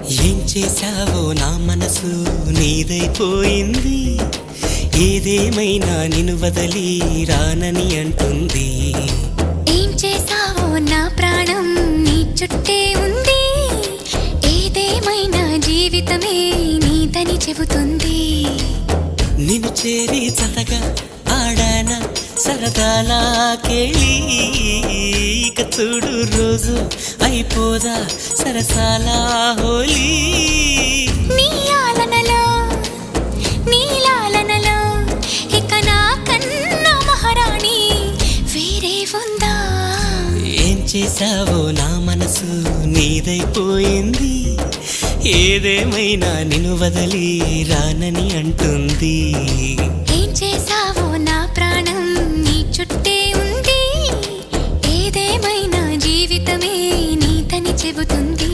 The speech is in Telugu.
ఏం చేశావో నా మనసు నీదైపోయింది. ఏదేమైనా నిన్ను వదలి రానని అంటుంది. ఏం చేశావో నా ప్రాణం నీ చుట్టే ఉంది. ఏదేమైనా జీవితమే నీదని చెబుతుంది. నిన్ను చేరి చతగా ఆడాన సరదాలా కేళి. ఇక చూడు రోజు అయిపోదా సరసాలా హోలీ. నీ ఆలనలో నీ లాలనలో ఇక నా కన్నా మహారాణి వేరే ఉందా? ఏం చేశావో నా మనసు నీదైపోయింది. ఏదేమైనా నిన్ను వదలి రానని అంటుంది. ఏం చేశావో నా ప్రాణం నీ చుట్టే ఉంది. ఏదేమైనా జీవితమే నీదని చెబుతుంది.